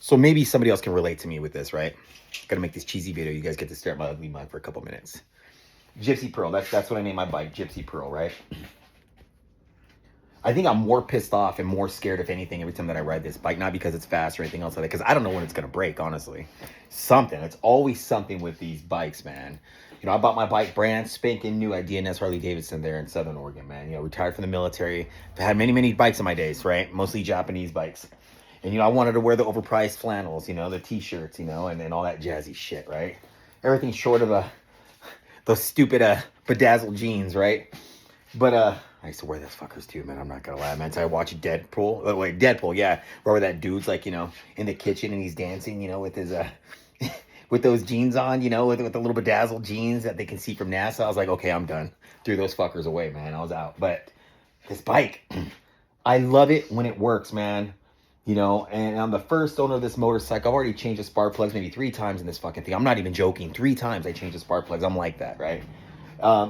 So maybe somebody else can relate to me with this, right? Gotta make this cheesy video. You guys get to stare at my ugly mug for a couple minutes. Gypsy Pearl. That's what I named my bike, Gypsy Pearl, right? I think I'm more pissed off and more scared, if anything, every time that I ride this bike. Not because it's fast or anything else like that, because I don't know when it's gonna break, honestly. Something. It's always something with these bikes, man. You know, I bought my bike brand spanking new at DNS Harley Davidson there in Southern Oregon, man. You know, retired from the military. I've had many, many bikes in my days, right? Mostly Japanese bikes. And, you know, I wanted to wear the overpriced flannels, you know, the t-shirts, you know, and then all that jazzy shit, right? Everything short of those stupid bedazzled jeans, right? But I used to wear those fuckers too, man. I'm not gonna lie, man. So I watch Deadpool. Oh, wait, Deadpool, yeah. Where that dude's like, you know, in the kitchen and he's dancing, you know, with his with those jeans on, you know, with the little bedazzled jeans that they can see from NASA. I was like, okay, I'm done. Threw those fuckers away, man. I was out. But this bike, I love it when it works, man. You know, and I'm the first owner of this motorcycle. I've already changed the spark plugs maybe 3 times in this fucking thing. I'm not even joking. 3 times I changed the spark plugs. I'm like that, right?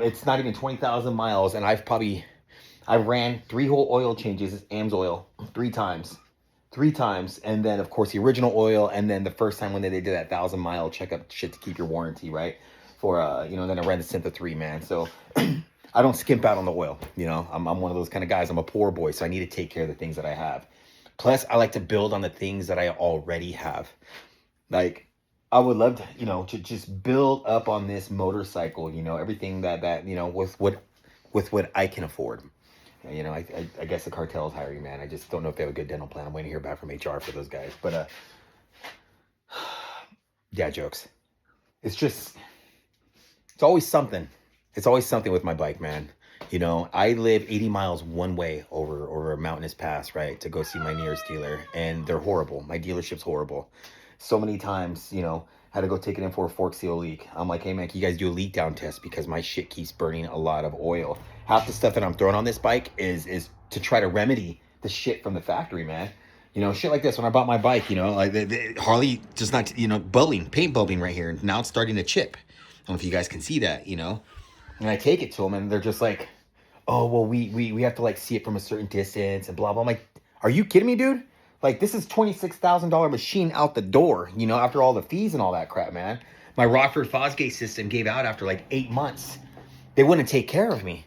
It's not even 20,000 miles, and I ran 3 whole oil changes. It's AMS oil 3 times. 3 times. And then, of course, the original oil. And then the first time when they did that 1,000-mile checkup shit to keep your warranty, right? For, you know, then I ran the Syntha 3, man. So I don't skimp out on the oil. You know, I'm one of those kind of guys. I'm a poor boy, so I need to take care of the things that I have. Plus, I like to build on the things that I already have. Like, I would love to, you know, to just build up on this motorcycle, you know, everything that you know, with what I can afford. You know, I guess the cartel is hiring, man. I just don't know if they have a good dental plan. I'm waiting to hear back from HR for those guys. But dad jokes. It's just, it's always something. It's always something with my bike, man. You know, I live 80 miles one way over a mountainous pass, right, to go see my nearest dealer, and they're horrible. My dealership's horrible. So many times, you know, had to go take it in for a fork seal leak. I'm like, hey man, can you guys do a leak down test, because my shit keeps burning a lot of oil. Half the stuff that I'm throwing on this bike is to try to remedy the shit from the factory, man. You know, shit like this. When I bought my bike, you know, like Harley just not, you know, paint bubbling right here. Now it's starting to chip. I don't know if you guys can see that, you know. And I take it to them, and they're just like, oh, well, we have to like see it from a certain distance and blah, blah. I'm like, are you kidding me, dude? Like, this is $26,000 machine out the door, you know, after all the fees and all that crap, man. My Rockford Fosgate system gave out after like 8 months. They wouldn't take care of me.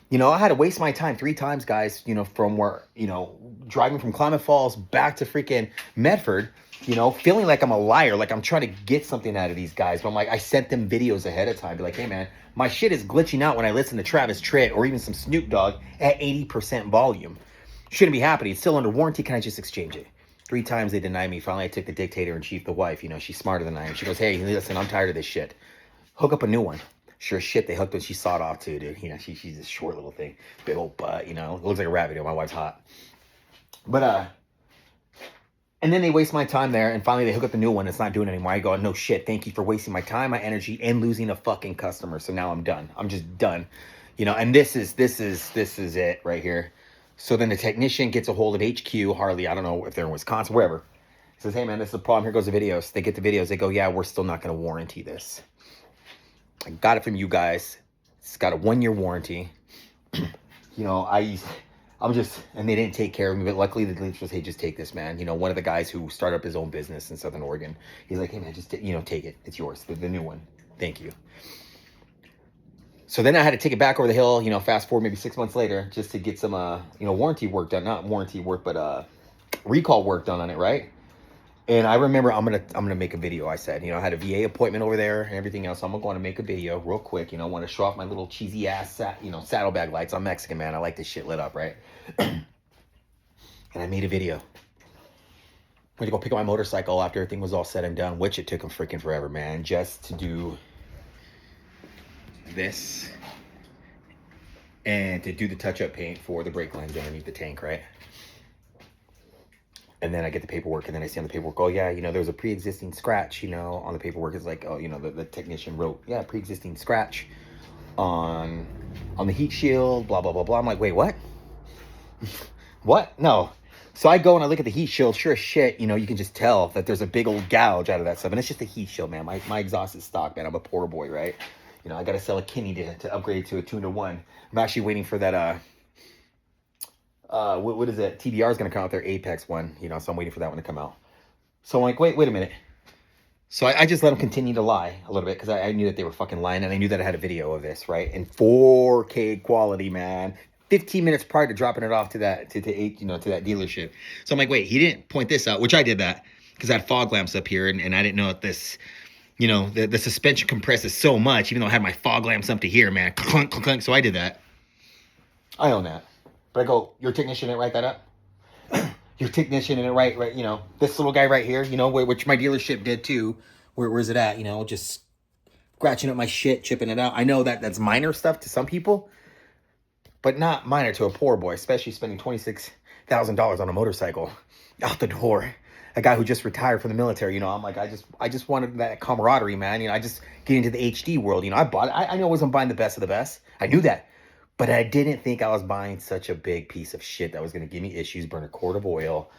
You know, I had to waste my time 3 times, guys, you know, from where, you know, driving from Klamath Falls back to freaking Medford, you know, feeling like I'm a liar, like I'm trying to get something out of these guys. But I'm like, I sent them videos ahead of time. Be like, hey, man, my shit is glitching out when I listen to Travis Tritt or even some Snoop Dogg at 80% volume. Shouldn't be happening. It's still under warranty. Can I just exchange it? 3 times they denied me. Finally, I took the dictator in chief, the wife. You know, she's smarter than I am. She goes, hey, listen, I'm tired of this shit. Hook up a new one. Sure as shit, they hooked her. She sawed off too, dude. You know, she's this short little thing. Big old butt, you know. It looks like a rat video. My wife's hot. But, and then they waste my time there, and finally they hook up the new one. It's not doing it anymore. I go, no shit, thank you for wasting my time, my energy, and losing a fucking customer. So now I'm done. I'm just done. You know, and this is it right here. So then the technician gets a hold of HQ, Harley, I don't know if they're in Wisconsin, wherever. He says, hey man, this is the problem. Here goes the videos. They get the videos. They go, yeah, we're still not going to warranty this. I got it from you guys. It's got a 1-year warranty. You know, I'm just, and they didn't take care of me, but luckily the dealer says, hey, just take this, man. You know, one of the guys who started up his own business in Southern Oregon, he's like, hey man, just, you know, take it. It's yours, the new one. Thank you. So then I had to take it back over the hill, you know, fast forward maybe 6 months later, just to get some, you know, warranty work done. Not warranty work, but recall work done on it, right? And I remember I'm gonna make a video. I said, you know, I had a VA appointment over there and everything else. So I'm going to make a video real quick. You know, I want to show off my little cheesy ass, you know, saddlebag lights. I'm Mexican, man. I like this shit lit up, right? And I made a video. I'm gonna go pick up my motorcycle after everything was all said and done, which it took them freaking forever, man, just to do this and to do the touch-up paint for the brake lines underneath the tank, right? And then I get the paperwork, and then I see on the paperwork, oh yeah, you know, there was a pre-existing scratch, you know, on the paperwork. It's like, oh, you know, the technician wrote, yeah, pre-existing scratch on the heat shield, blah, blah, blah, blah. I'm like, wait, what? What? No. So I go and I look at the heat shield. Sure as shit, you know, you can just tell that there's a big old gouge out of that stuff. And it's just a heat shield, man. My exhaust is stock, man. I'm a poor boy, right? You know, I got to sell a Kinney to upgrade to a 2-to-1. I'm actually waiting for that, what is it? TBR is going to come out, their Apex one, you know, so I'm waiting for that one to come out. So I'm like, wait a minute. So I just let them continue to lie a little bit because I knew that they were fucking lying, and I knew that I had a video of this, right? In 4K quality, man. 15 minutes prior to dropping it off to that to that dealership. So I'm like, wait, he didn't point this out, which I did that because I had fog lamps up here, and I didn't know that this, the suspension compresses so much, even though I had my fog lamps up to here, man. Clunk, clunk, clunk. So I did that. I own that. But I go, your technician didn't write that up? Your technician didn't write, this little guy right here, which my dealership did too. Where's it at? Just scratching up my shit, chipping it out. I know that that's minor stuff to some people, but not minor to a poor boy, especially spending $26,000 on a motorcycle out the door. A guy who just retired from the military, I'm like, I just wanted that camaraderie, man. I just get into the HD world. I bought it. I know I wasn't buying the best of the best. I knew that. But I didn't think I was buying such a big piece of shit that was going to give me issues, burn a quart of oil,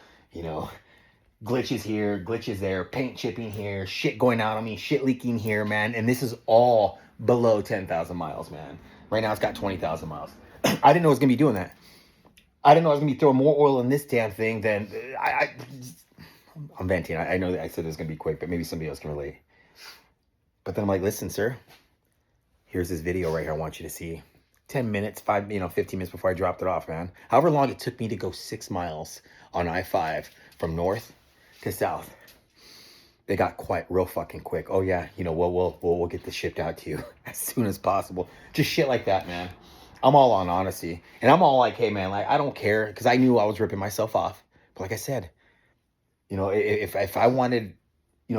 glitches here, glitches there, paint chipping here, shit going out on me, shit leaking here, man. And this is all below 10,000 miles, man. Right now it's got 20,000 miles. I didn't know it was going to be doing that. I didn't know I was going to be throwing more oil in this damn thing than I'm venting. I know that I said it was going to be quick, but maybe somebody else can relate. But then I'm like, listen, sir, here's this video right here I want you to see. 10 minutes, 15 minutes before I dropped it off, man. However long it took me to go 6 miles on I-5 from north to south. They got quiet real fucking quick. Oh yeah, we'll get this shipped out to you as soon as possible. Just shit like that, man. I'm all on honesty. And I'm all like, hey man, like I don't care, because I knew I was ripping myself off. But like I said, if I wanted,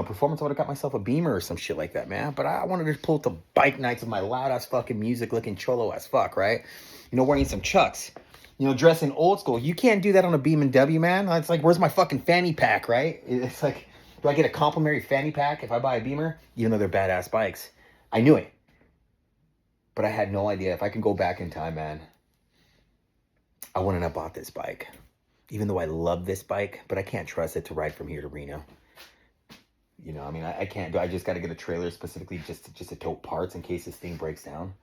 performance, I would have got myself a Beamer or some shit like that, man. But I wanted to pull up the bike nights with my loud ass fucking music, looking cholo as fuck, right? Wearing some Chucks, dressing old school. You can't do that on a BMW, man. It's like, where's my fucking fanny pack, right? It's like, do I get a complimentary fanny pack if I buy a Beamer? Even though they're badass bikes. I knew it. But I had no idea. If I could go back in time, man, I wouldn't have bought this bike. Even though I love this bike, but I can't trust it to ride from here to Reno. I can't do. I just got to get a trailer specifically just to tote parts in case this thing breaks down.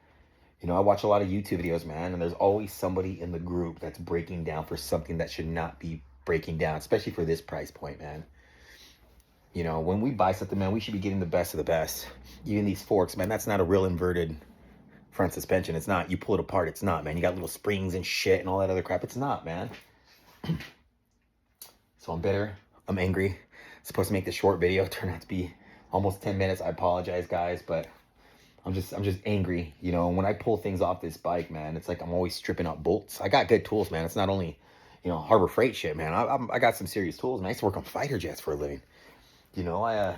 I watch a lot of YouTube videos, man, and there's always somebody in the group that's breaking down for something that should not be breaking down, especially for this price point, man. When we buy something, man, we should be getting the best of the best. Even these forks, man, that's not a real inverted front suspension. It's not. You pull it apart, it's not, man. You got little springs and shit and all that other crap. It's not, man. So I'm bitter. I'm angry. Supposed to make this short video, turn out to be almost 10 minutes. I apologize, guys, but I'm just angry. When I pull things off this bike, man, it's like I'm always stripping out bolts. I got good tools, man. It's not only Harbor Freight shit, man. I got some serious tools, man. I used to work on fighter jets for a living. I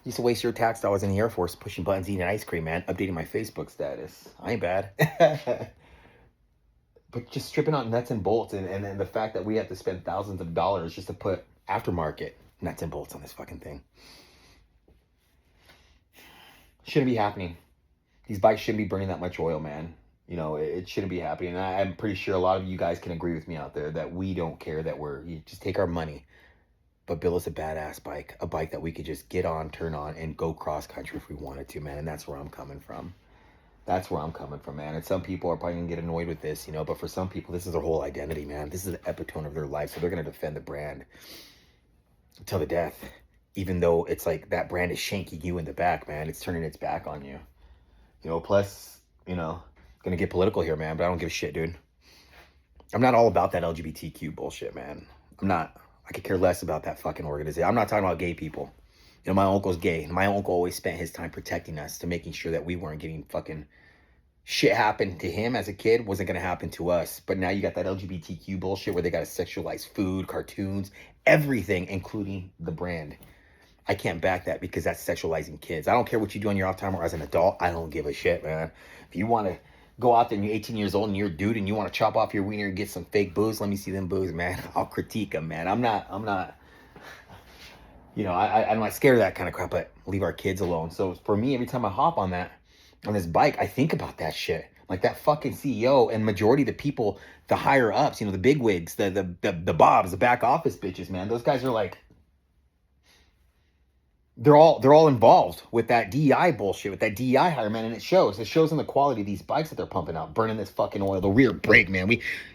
used to waste your tax dollars in the Air Force pushing buttons, eating ice cream, man, updating my Facebook status. I ain't bad. But just stripping out nuts and bolts, and the fact that we have to spend thousands of dollars just to put aftermarket nuts and bolts on this fucking thing. Shouldn't be happening. These bikes shouldn't be burning that much oil, man. It shouldn't be happening. And I'm pretty sure a lot of you guys can agree with me out there that we don't care, that you just take our money, but build us a badass bike, a bike that we could just get on, turn on, and go cross country if we wanted to, man. And that's where I'm coming from. That's where I'm coming from, man. And some people are probably going to get annoyed with this, but for some people, this is their whole identity, man. This is the epitome of their life. So they're going to defend the brand till the death. Even though it's like that brand is shanking you in the back, man. It's turning its back on you. Plus, going to get political here, man. But I don't give a shit, dude. I'm not all about that LGBTQ bullshit, man. I'm not. I could care less about that fucking organization. I'm not talking about gay people. My uncle's gay. My uncle always spent his time protecting us, to making sure that we weren't getting fucking shit happened to him as a kid wasn't going to happen to us. But now you got that LGBTQ bullshit where they got to sexualize food, cartoons, everything, including the brand. I can't back that, because that's sexualizing kids. I don't care what you do on your off time or as an adult. I don't give a shit, man. If you want to go out there and you're 18 years old and you're a dude and you want to chop off your wiener and get some fake booze, let me see them booze, man. I'll critique them, man. I'm not, I'm not scared of that kind of crap, but leave our kids alone. So for me, every time I hop on this bike, I think about that shit. Like that fucking CEO and majority of the people, the higher ups, the big wigs, the bobs, the back office bitches, man. Those guys are like, they're all involved with that DEI bullshit, with that DEI hire, man, and it shows. It shows in the quality of these bikes that they're pumping out, burning this fucking oil, the rear brake, man.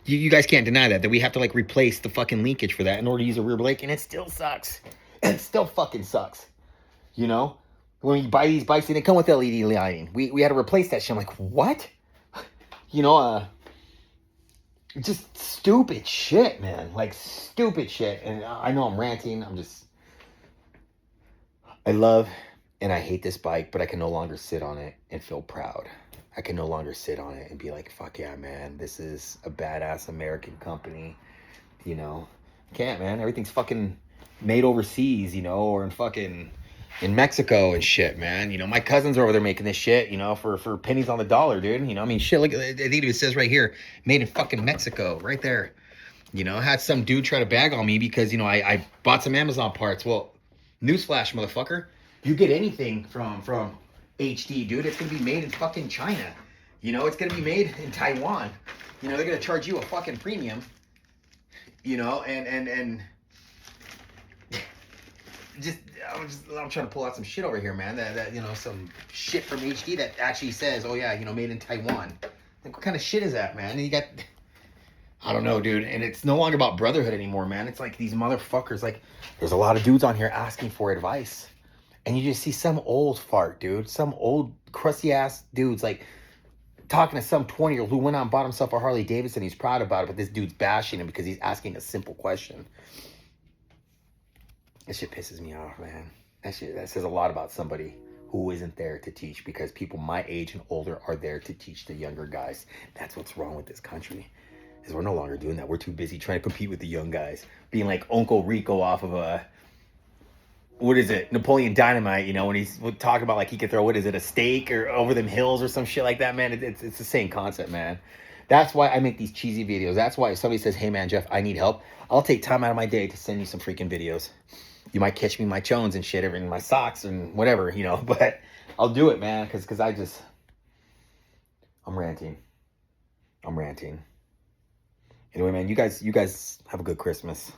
You guys can't deny that we have to like replace the fucking linkage for that in order to use a rear brake, and it still sucks. it still fucking sucks. You know, when you buy these bikes and they come with LED lighting, we had to replace that shit. I'm like, what? You know, just stupid shit, man. Like stupid shit. And I know I'm ranting. I love and I hate this bike, but I can no longer sit on it and feel proud. I can no longer sit on it and be like, fuck yeah, man, this is a badass American company. You know, can't, man. Everything's fucking made overseas, you know, or in Mexico and shit, man. You know, my cousins are over there making this shit, you know, for pennies on the dollar, dude. You know, I mean, shit, look, I think it says right here, made in fucking Mexico, right there. You know, I had some dude try to bag on me because, you know, I bought some Amazon parts. Well, newsflash, motherfucker. You get anything from HD, dude, it's going to be made in fucking China. You know, it's going to be made in Taiwan. You know, they're going to charge you a fucking premium. You know, and I'm trying to pull out some shit over here, man. That you know, some shit from HD that actually says, oh yeah, you know, made in Taiwan. Like, what kind of shit is that, man? And you got, I don't know, dude. And it's no longer about brotherhood anymore, man. It's like these motherfuckers. Like, there's a lot of dudes on here asking for advice, and you just see some old fart, dude. Some old crusty ass dudes, like, talking to some 20-year-old who went out and bought himself a Harley Davidson. He's proud about it, but this dude's bashing him because he's asking a simple question. That shit pisses me off, man. That says a lot about somebody who isn't there to teach, because people my age and older are there to teach the younger guys. That's what's wrong with this country, is we're no longer doing that. We're too busy trying to compete with the young guys, being like Uncle Rico off of a, what is it, Napoleon Dynamite, you know, when he's talking about like he could throw, what is it, a steak or over them hills or some shit like that, man. It's the same concept, man. That's why I make these cheesy videos. That's why if somebody says, hey man, Jeff, I need help, I'll take time out of my day to send you some freaking videos. You might catch me in my chones and shit, in my socks and whatever, you know, but I'll do it, man, because I'm ranting. Anyway, man, you guys have a good Christmas.